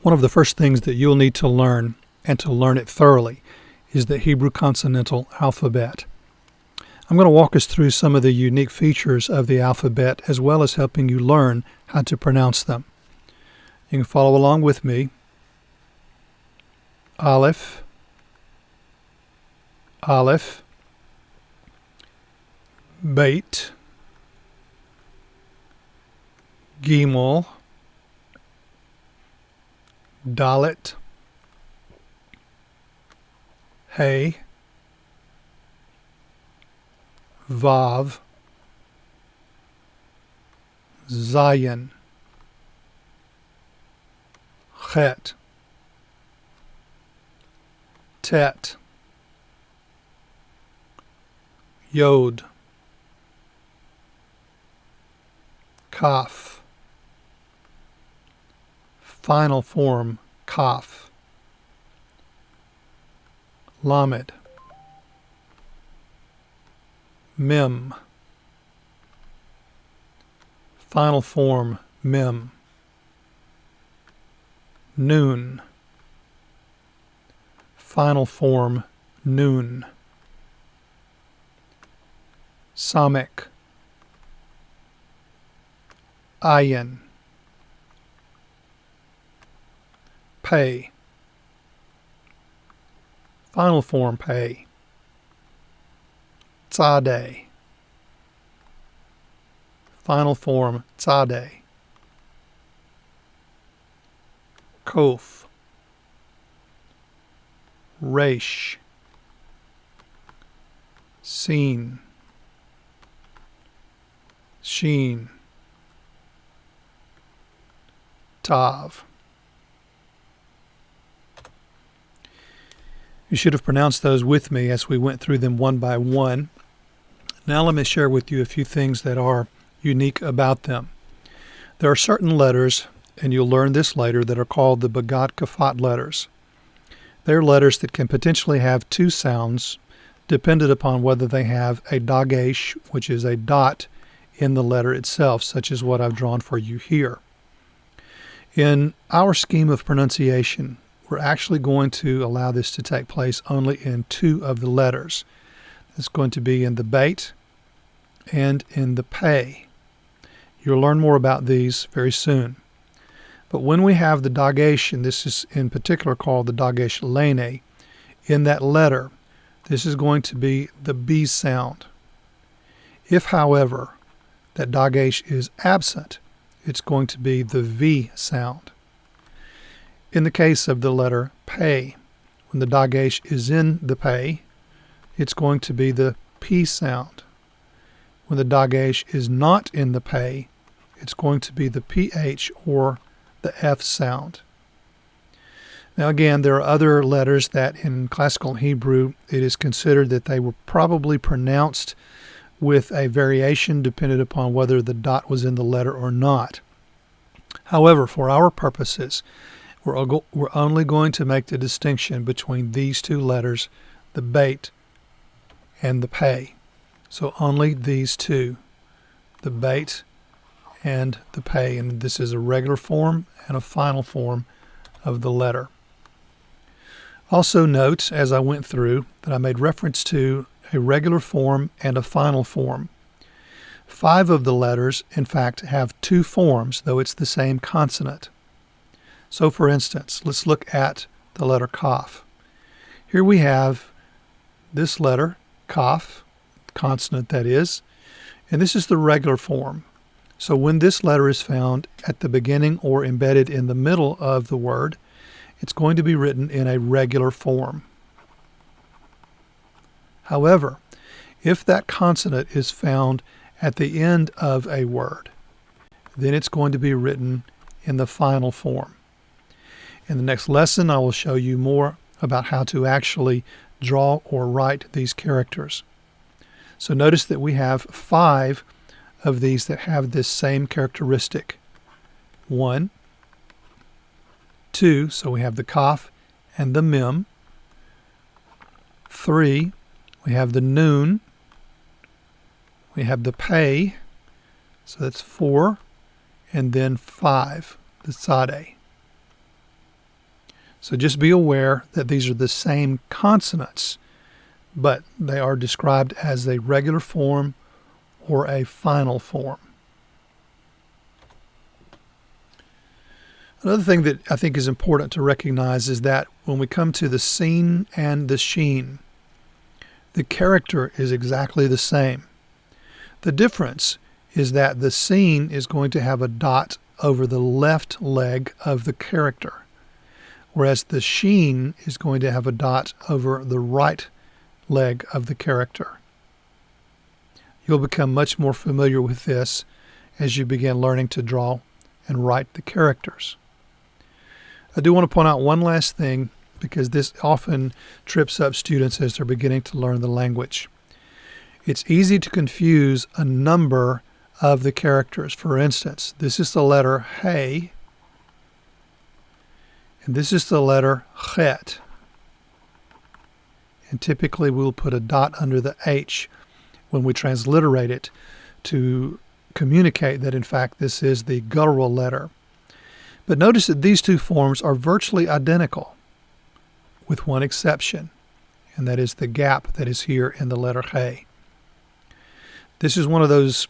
One of the first things that you'll need to learn, and to learn it thoroughly, is the Hebrew consonantal alphabet. I'm going to walk us through some of the unique features of the alphabet as well as helping you learn how to pronounce them. You can follow along with me. Aleph, Aleph, Beit, Gimel, Dalet, Hey, Vav, Zayin, Chet, Tet, Yod, Kaf, final form Kaf, Lamed, Mem, final form Mem, Nun, final form Nun, Samek, Ayin, Pei, final form Pei, Tzadeh, final form Tzadeh, Kof, Resh, Sin, Sheen, Tav. You should have pronounced those with me as we went through them one by one. Now let me share with you a few things that are unique about them. There are certain letters, and you'll learn this later, that are called the Bagat Kafat letters. They're letters that can potentially have two sounds, dependent upon whether they have a dagesh, which is a dot, in the letter itself, such as what I've drawn for you here. In our scheme of pronunciation, we're actually going to allow this to take place only in two of the letters. It's going to be in the Beit and in the Pei. You'll learn more about these very soon. But when we have the dagesh, and this is in particular called the dagesh lene, in that letter, this is going to be the B sound. If, however, that dagesh is absent, it's going to be the V sound. In the case of the letter Pei, when the dagesh is in the Pei, it's going to be the P sound. When the dagesh is not in the Pei, it's going to be the PH or the F sound. Now again, there are other letters that in classical Hebrew it is considered that they were probably pronounced with a variation dependent upon whether the dot was in the letter or not. However, for our purposes, we're only going to make the distinction between these two letters, the Beit and the Pei. So only these two, the Beit and the Pei, and this is a regular form and a final form of the letter. Also note, as I went through, that I made reference to a regular form and a final form. 5 of the letters, in fact, have 2 forms, though it's the same consonant. So for instance, let's look at the letter Kaf. Here we have this letter, Kaf, consonant that is, and this is the regular form. So when this letter is found at the beginning or embedded in the middle of the word, it's going to be written in a regular form. However, if that consonant is found at the end of a word, then it's going to be written in the final form. In the next lesson, I will show you more about how to actually draw or write these characters. So notice that we have 5 of these that have this same characteristic. 1, 2, so we have the Kaf and the Mem. 3, we have the Nun. We have the Pei, so that's 4, and then 5, the Tzadeh. So just be aware that these are the same consonants, but they are described as a regular form or a final form. Another thing that I think is important to recognize is that when we come to the seen and the sheen, the character is exactly the same. The difference is that the seen is going to have a dot over the left leg of the character, whereas the sheen is going to have a dot over the right leg of the character. You'll become much more familiar with this as you begin learning to draw and write the characters. I do want to point out one last thing, because this often trips up students as they're beginning to learn the language. It's easy to confuse a number of the characters. For instance, this is the letter He, and this is the letter Het. And typically we'll put a dot under the H when we transliterate it to communicate that in fact this is the guttural letter. But notice that these two forms are virtually identical, with one exception, and that is the gap that is here in the letter He. This is one of those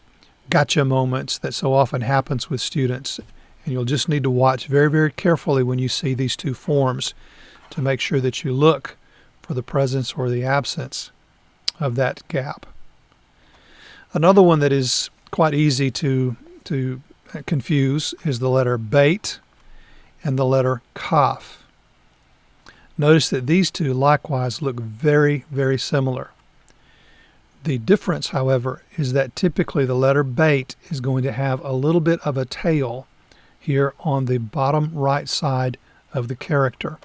gotcha moments that so often happens with students, and you'll just need to watch very, very carefully when you see these two forms to make sure that you look for the presence or the absence of that gap. Another one that is quite easy to confuse is the letter Beit and the letter Kaf. Notice that these two likewise look very, very similar. The difference, however, is that typically the letter Beit is going to have a little bit of a tail here on the bottom right side of the character.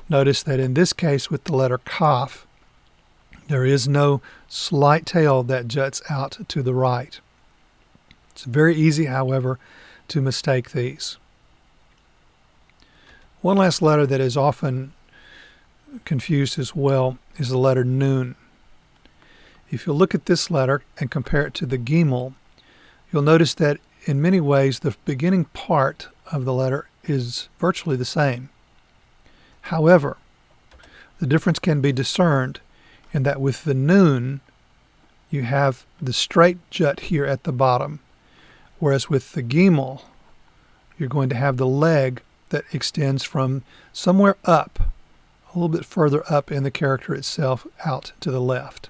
Notice that in this case with the letter Kaf, there is no slight tail that juts out to the right. It's very easy, however, to mistake these. One last letter that is often confused as well is the letter Nun. If you look at this letter and compare it to the Gimel, you'll notice that in many ways the beginning part of the letter is virtually the same. However, the difference can be discerned in that with the Nun, you have the straight jut here at the bottom, whereas with the Gimel, you're going to have the leg that extends from somewhere up, a little bit further up in the character itself, out to the left.